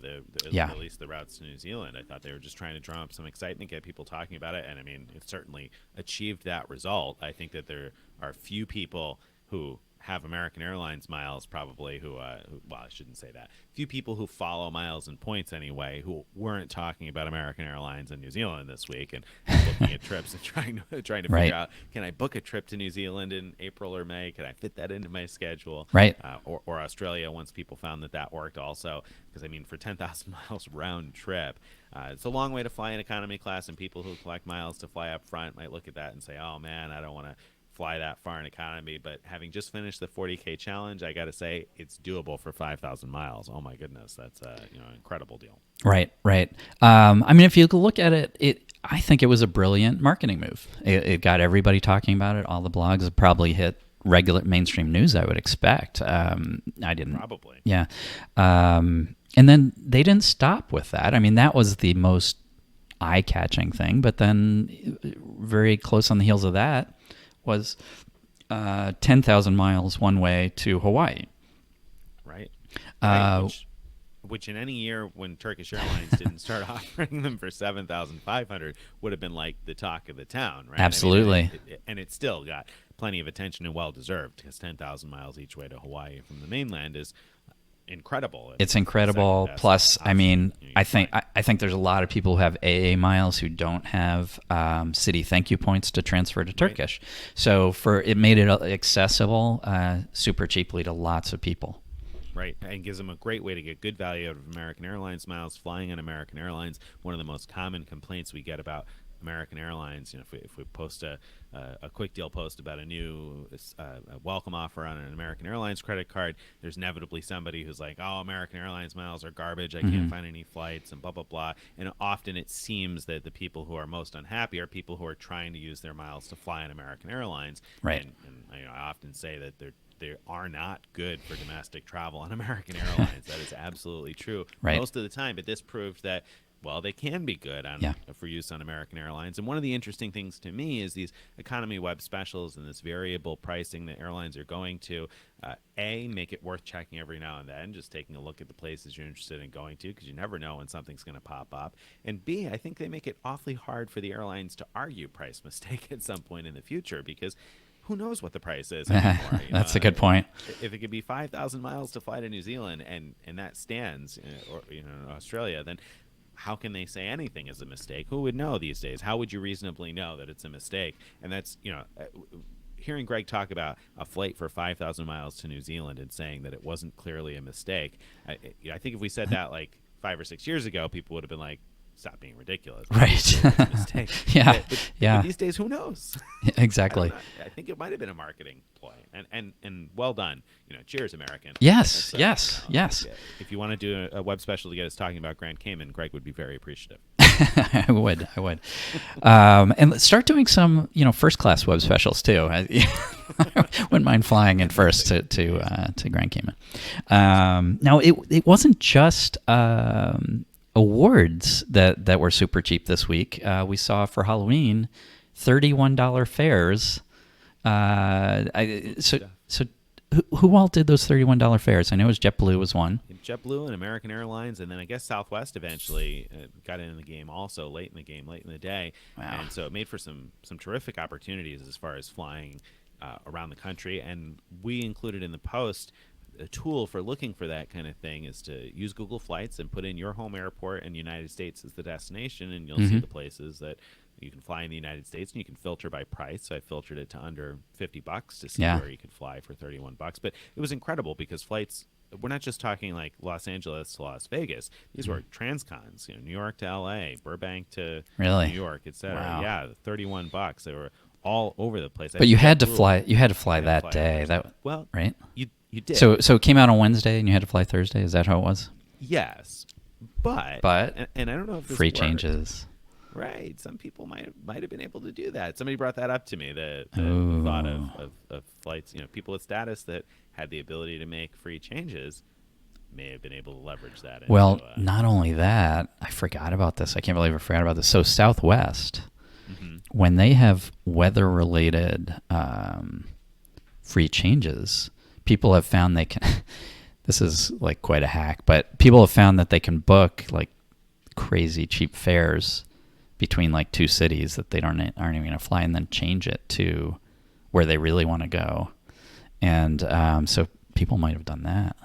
S1: Yeah.
S2: At least the routes to New Zealand. I thought they were just trying to drum up some excitement, get people talking about it. And I mean, it certainly achieved that result. I think that there are few people who have American Airlines miles probably who well, I shouldn't say that. Few people who follow miles and points anyway who weren't talking about American Airlines in New Zealand this week and looking at trips and trying to
S1: Right.
S2: figure out, can I book a trip to New Zealand in April or May? Can I fit that into my schedule?
S1: Right.
S2: Or Australia, once people found that worked also. Because, I mean, for 10,000 miles round trip, it's a long way to fly in economy class, and people who collect miles to fly up front might look at that and say, oh, man, I don't want to fly that far in economy. But having just finished the 40K challenge, I got to say it's doable for 5,000 miles. Oh my goodness, that's an incredible deal.
S1: Right. I mean, if you look at it, I think it was a brilliant marketing move. It got everybody talking about it. All the blogs have probably hit regular mainstream news, I would expect. I didn't.
S2: Probably.
S1: Yeah. And then they didn't stop with that. I mean, that was the most eye-catching thing. But then very close on the heels of that was 10,000 miles one way to Hawaii.
S2: Right.
S1: Uh,
S2: which in any year when Turkish Airlines didn't start offering them for 7,500 would have been like the talk of the town, right?
S1: Absolutely.
S2: I mean, and it still got plenty of attention and well deserved, because 10,000 miles each way to Hawaii from the mainland is incredible.
S1: It's incredible. Plus, I mean, I think there's a lot of people who have AA miles who don't have city thank you points to transfer to Turkish. So it made it accessible super cheaply to lots of people.
S2: Right, and gives them a great way to get good value out of American Airlines miles flying on American Airlines. One of the most common complaints we get about American Airlines, if we post a quick deal post about a new welcome offer on an American Airlines credit card, there's inevitably somebody who's like, oh, American Airlines miles are garbage, I can't find any flights, and blah, blah, blah. And often it seems that the people who are most unhappy are people who are trying to use their miles to fly on American Airlines.
S1: Right.
S2: And I often say that they are not good for domestic travel on American Airlines. That is absolutely true most of the time. But this proved that, well, they can be good for use on American Airlines. And one of the interesting things to me is these economy web specials and this variable pricing that airlines are going to, make it worth checking every now and then, just taking a look at the places you're interested in going to, because you never know when something's going to pop up. And B, I think they make it awfully hard for the airlines to argue price mistake at some point in the future, because who knows what the price is anymore?
S1: That's a good point.
S2: If it could be 5,000 miles to fly to New Zealand and that stands, or in Australia, then how can they say anything is a mistake? Who would know these days? How would you reasonably know that it's a mistake? And that's, hearing Greg talk about a flight for 5,000 miles to New Zealand and saying that it wasn't clearly a mistake. I think if we said that like 5 or 6 years ago, people would have been like, "Stop being ridiculous."
S1: Right.
S2: It's a mistake.
S1: Yeah.
S2: But these days, who knows?
S1: Exactly.
S2: I think it might have been a marketing ploy, and well done. Cheers, American.
S1: Yes.
S2: That's,
S1: Yes. Yes.
S2: If you want to do a web special to get us talking about Grand Cayman, Greg would be very appreciative.
S1: I would. And let's start doing some, first class web specials too. I wouldn't mind flying in first to Grand Cayman. Now it wasn't just awards that were super cheap this week. We saw for Halloween $31 fares. So who all did those $31 fares? I know it was JetBlue was one.
S2: JetBlue and American Airlines, and then I guess Southwest eventually got in the game also late in the day.
S1: Wow.
S2: And so it made for some terrific opportunities as far as flying around the country. And we included in the post a tool for looking for that kind of thing is to use Google Flights and put in your home airport in the United States as the destination, and you'll see the places that you can fly in the United States, and you can filter by price. So I filtered it to under $50 to see where you could fly for $31. But it was incredible because flights, we're not just talking like Los Angeles to Las Vegas. These were transcons, New York to LA, Burbank to New York, etc.
S1: Wow.
S2: Yeah, $31. They were all over the place.
S1: But you had to fly. You had to fly that day. Right.
S2: You did.
S1: So it came out on Wednesday, and you had to fly Thursday. Is that how it was?
S2: Yes, but and I don't know if this
S1: free
S2: worked.
S1: Changes.
S2: Right. Some people might have been able to do that. Somebody brought that up to me, the
S1: Ooh.
S2: thought of flights, people with status that had the ability to make free changes may have been able to leverage that.
S1: Well, not only that, I forgot about this. I can't believe I forgot about this. So Southwest, when they have weather-related free changes, people have found they can this is like quite a hack, but people have found that they can book like crazy cheap fares between like two cities that they aren't even going to fly, and then change it to where they really want to go. And so people might have done that.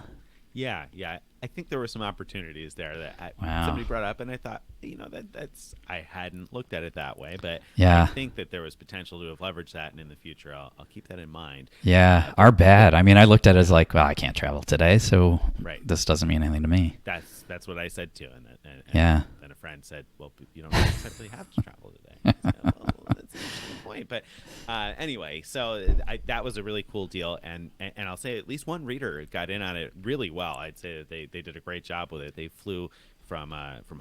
S2: Yeah. I think there were some opportunities there that somebody brought up, and I thought, that's I hadn't looked at it that way, but I think that there was potential to have leveraged that, and in the future, I'll keep that in mind.
S1: Yeah, our bad. I mean, I looked at it as like, well, I can't travel today, so this doesn't mean anything to me.
S2: That's what I said too, and then a friend said, well, you don't necessarily have to travel today. I said, well, that's an interesting point, but anyway, so that was a really cool deal, and I'll say at least one reader got in on it really well. I'd say that they did a great job with it. They flew from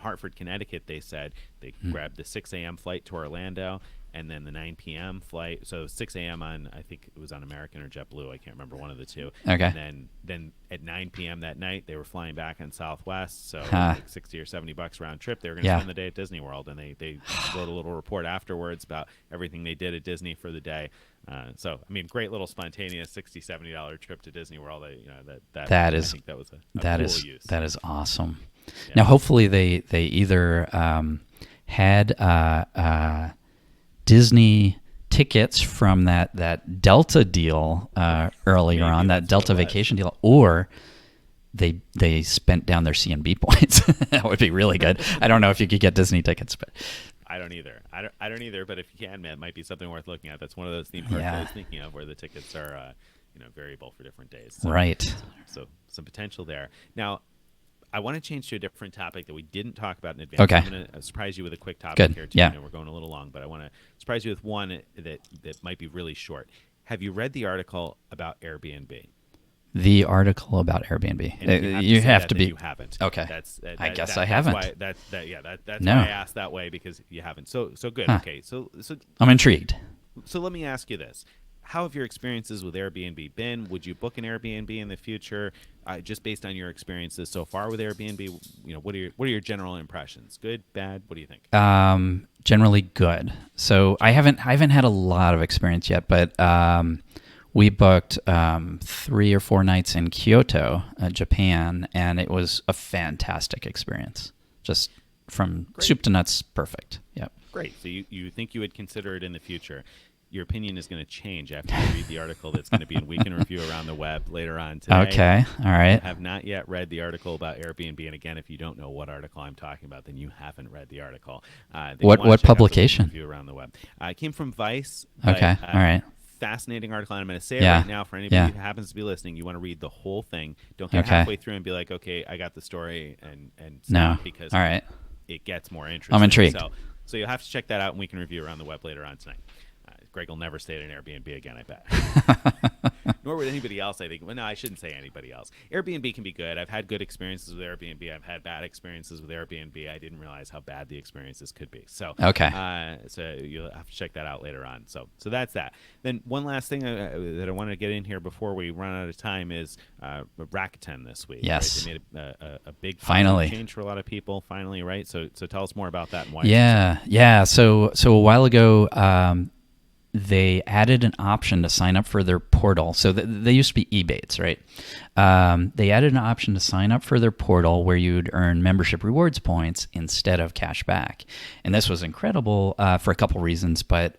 S2: Hartford, Connecticut. They said they grabbed the 6 a.m. flight to Orlando, and then the 9 p.m. flight. So 6 a.m. on, I think it was on American or JetBlue. I can't remember, one of the two.
S1: Okay.
S2: And then at 9 p.m. that night, they were flying back on Southwest. So like $60 or $70 round trip. They were going to spend the day at Disney World, and they wrote a little report afterwards about everything they did at Disney for the day. So I mean, great little spontaneous $60, $70 trip to Disney World.
S1: That is,
S2: I think that was a cool use.
S1: That is awesome. Yeah. Now, hopefully, they either had Disney tickets from that Delta deal earlier on, that Delta vacation deal, or they spent down their CNB points. That would be really good. I don't know if you could get Disney tickets, but
S2: I don't either. I don't either. But if you can, man, it might be something worth looking at. That's one of those theme parks I was thinking of, where the tickets are variable for different days. So,
S1: right.
S2: So some potential there. Now, I want to change to a different topic that we didn't talk about in advance.
S1: Okay.
S2: I'm going to surprise you with a quick topic here, too.
S1: Yeah.
S2: We're going a little long, but I want to surprise you with one that might be really short. Have you read the article about Airbnb?
S1: The article about Airbnb.
S2: You
S1: have to be.
S2: You haven't.
S1: Okay.
S2: I
S1: guess I haven't.
S2: That's
S1: No.
S2: why I asked that way, because you haven't. So good.
S1: Huh.
S2: Okay. So
S1: I'm intrigued.
S2: So let me ask you this. How have your experiences with Airbnb been? Would you book an Airbnb in the future, just based on your experiences so far with Airbnb? What are your general impressions? Good, bad? What do you think?
S1: Generally good. So I haven't had a lot of experience yet, but we booked 3 or 4 nights in Kyoto, Japan, and it was a fantastic experience. Just from soup to nuts, perfect. Yep.
S2: Great. So you think you would consider it in the future? Your opinion is going to change after you read the article that's going to be in Week in Review around the web later on today.
S1: Okay, all right.
S2: I have not yet read the article about Airbnb, and again, if you don't know what article I'm talking about, then you haven't read the article.
S1: What publication?
S2: Review around the web. It came from Vice.
S1: Okay, all right.
S2: fascinating article, and I'm going to say it
S1: Yeah.
S2: right now for anybody
S1: Yeah.
S2: who happens to be listening. You want to read the whole thing. Don't get
S1: Okay.
S2: halfway through and be like, okay, I got the story, and
S1: No.
S2: stop, because
S1: All right.
S2: it gets more interesting.
S1: I'm intrigued.
S2: So you'll have to check that out, and we can review it on the web later on tonight. Greg will never stay at an Airbnb again, I bet. Nor would anybody else, I think. Well, no, I shouldn't say anybody else. Airbnb can be good. I've had good experiences with Airbnb. I've had bad experiences with Airbnb. I didn't realize how bad the experiences could be. So,
S1: Okay.
S2: So you'll have to check that out later on. So that's that. Then one last thing that I wanted to get in here before we run out of time is Rakuten this week.
S1: Yes.
S2: Right? They made a big
S1: Finally
S2: change for a lot of people. Finally, right? So tell us more about that and why.
S1: Yeah. So a while ago, they added an option to sign up for their portal. So they used to be Ebates, right? They added an option to sign up for their portal where you'd earn membership rewards points instead of cash back. And this was incredible for a couple reasons. But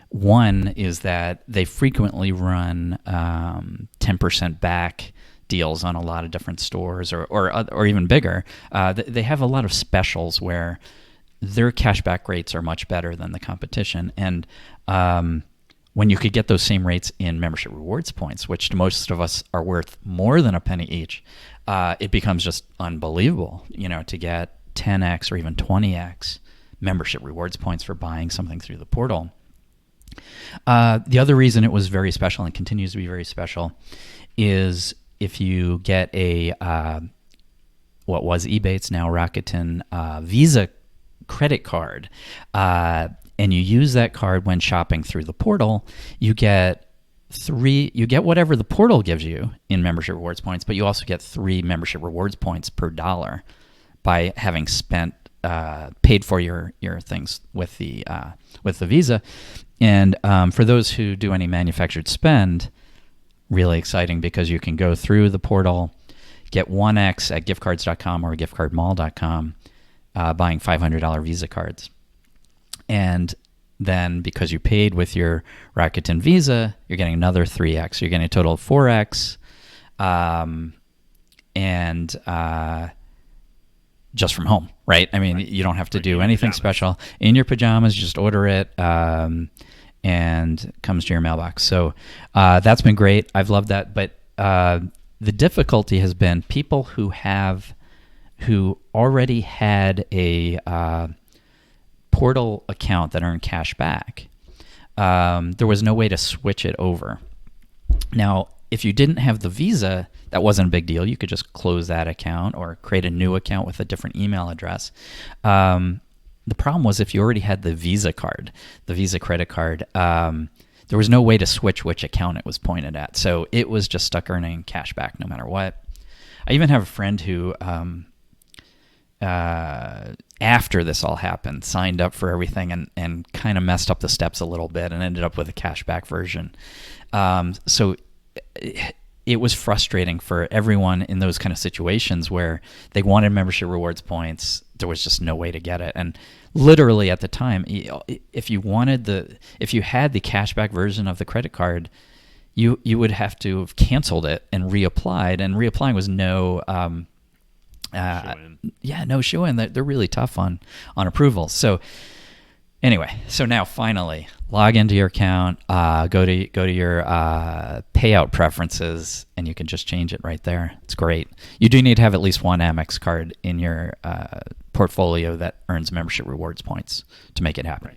S1: one is that they frequently run 10% back deals on a lot of different stores, or even bigger. They have a lot of specials where their cashback rates are much better than the competition. And when you could get those same rates in membership rewards points, which to most of us are worth more than a penny each, it becomes just unbelievable, to get 10x or even 20x membership rewards points for buying something through the portal. The other reason it was very special and continues to be very special is if you get a what was Ebates, now Rakuten Visa credit card, and you use that card when shopping through the portal, you get whatever the portal gives you in membership rewards points, but you also get 3 membership rewards points per dollar by having paid for your things with the Visa. And for those who do any manufactured spend, really exciting, because you can go through the portal, get 1x at giftcards.com or giftcardmall.com, buying $500 Visa cards. And then because you paid with your Rakuten Visa, you're getting another 3x. You're getting a total of 4x. And just from home, right? I mean, right. You don't have to do anything special. In your pajamas, you just order it, and it comes to your mailbox. So that's been great. I've loved that. But the difficulty has been people who already had a portal account that earned cash back. There was no way to switch it over. Now, if you didn't have the Visa, that wasn't a big deal. You could just close that account or create a new account with a different email address. The problem was if you already had the Visa card, the Visa credit card, there was no way to switch which account it was pointed at. So it was just stuck earning cash back no matter what. I even have a friend who, after this all happened, signed up for everything and kind of messed up the steps a little bit and ended up with a cashback version. So it was frustrating for everyone in those kind of situations where they wanted membership rewards points. There was just no way to get it. And literally at the time, if you had the cashback version of the credit card, you would have to have canceled it and reapplied. And reapplying was no shoe-in. They're really tough on approvals. So anyway, so now finally log into your account, go to your payout preferences, and you can just change it right there. It's great. You do need to have at least one Amex card in your portfolio that earns membership rewards points to make it happen.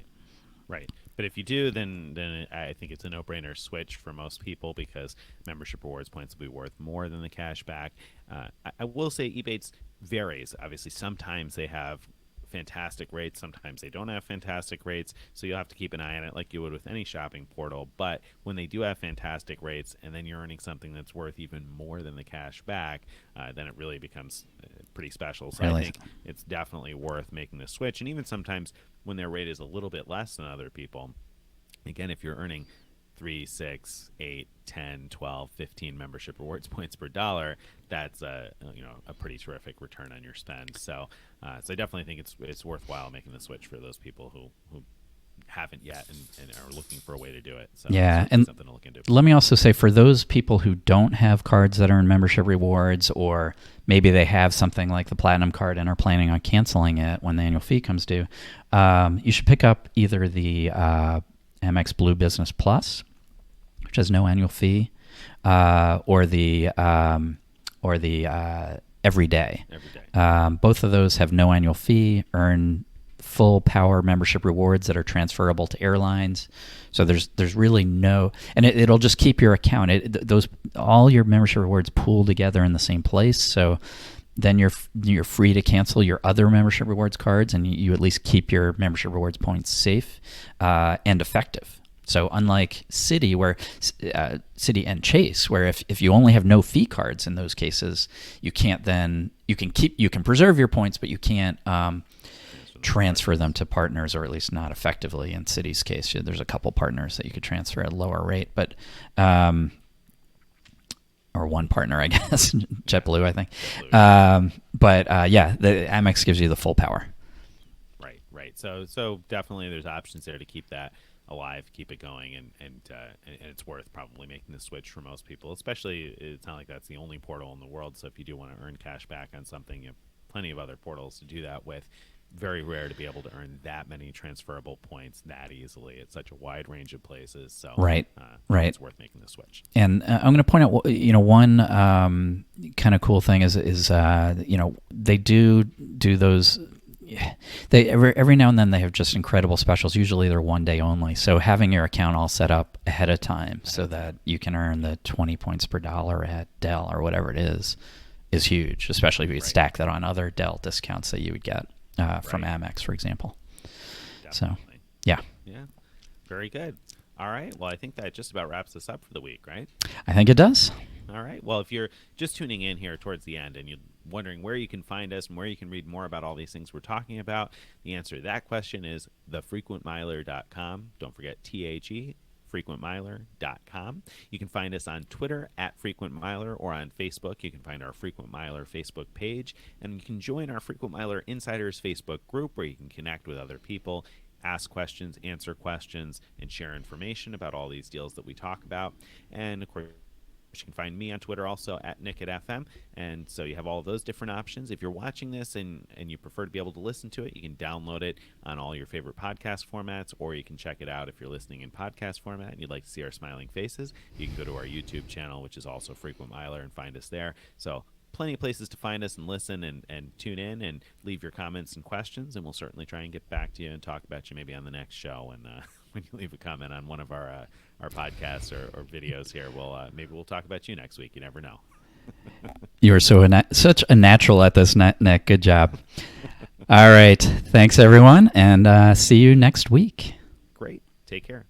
S2: Right. But if you do, then I think it's a no-brainer switch for most people, because membership rewards points will be worth more than the cash back. I will say Ebates varies. Obviously, sometimes they have fantastic rates, sometimes they don't have fantastic rates, so you'll have to keep an eye on it like you would with any shopping portal. But when they do have fantastic rates and then you're earning something that's worth even more than the cash back, then it really becomes pretty special. So really? I think it's definitely worth making the switch. And even sometimes when their rate is a little bit less than other people, again, if you're earning 3, 6, 8, 10, 12, 15 membership rewards points per dollar, that's a pretty terrific return on your spend. So I definitely think it's worthwhile making the switch for those people who haven't yet and are looking for a way to do it. So
S1: yeah, and
S2: something to look into.
S1: Let me also say, for those people who don't have cards that earn membership rewards, or maybe they have something like the Platinum card and are planning on canceling it when the annual fee comes due, you should pick up either the Amex Blue Business Plus which has no annual fee, or the Everyday. Both of those have no annual fee, earn full power membership rewards that are transferable to airlines. So there's really no, and it'll just keep your account. All your membership rewards pool together in the same place. So then you're free to cancel your other membership rewards cards, and you at least keep your membership rewards points safe and effective. So unlike Citi, where Citi and Chase, where if you only have no fee cards in those cases, you can preserve your points, but you can't transfer them to partners, or at least not effectively. In Citi's case, there's a couple partners that you could transfer at a lower rate, but or one partner, I guess, JetBlue, I think. But the Amex gives you the full power.
S2: Right. So definitely, there's options there to keep that alive, keep it going, and it's worth probably making the switch for most people. Especially, it's not like that's the only portal in the world. So if you do want to earn cash back on something, you have plenty of other portals to do that with. Very rare to be able to earn that many transferable points that easily. It's such a wide range of places. So
S1: right.
S2: It's worth making the switch.
S1: And I'm going to point out, one kind of cool thing is they do those. They every now and then they have just incredible specials. Usually they're one day only. So having your account all set up ahead of time so that you can earn the 20 points per dollar at Dell or whatever it is huge. Especially if you stack that on other Dell discounts that you would get from Amex, for example.
S2: Definitely.
S1: So, yeah.
S2: Very good. All right. Well, I think that just about wraps us up for the week, right?
S1: I think it does.
S2: All right. Well, if you're just tuning in here towards the end and you're wondering where you can find us and where you can read more about all these things we're talking about, the answer to that question is thefrequentmiler.com. Don't forget THE, frequentmiler.com. You can find us on Twitter at frequentmiler, or on Facebook. You can find our Frequent Miler Facebook page, and you can join our Frequent Miler Insiders Facebook group, where you can connect with other people, ask questions, answer questions, and share information about all these deals that we talk about. And of course, you can find me on Twitter also at Nick@FM. And so you have all of those different options. If you're watching this and you prefer to be able to listen to it, you can download it on all your favorite podcast formats, or you can check it out if you're listening in podcast format and you'd like to see our smiling faces. You can go to our YouTube channel, which is also Frequent Miler, and find us there. So plenty of places to find us and listen and tune in and leave your comments and questions, and we'll certainly try and get back to you and talk about you maybe on the next show. And when you leave a comment on one of our podcasts or videos here, maybe we'll talk about you next week. You never know.
S1: You are such a natural at this, Nick. Good job. All right. Thanks, everyone, and see you next week.
S2: Great. Take care.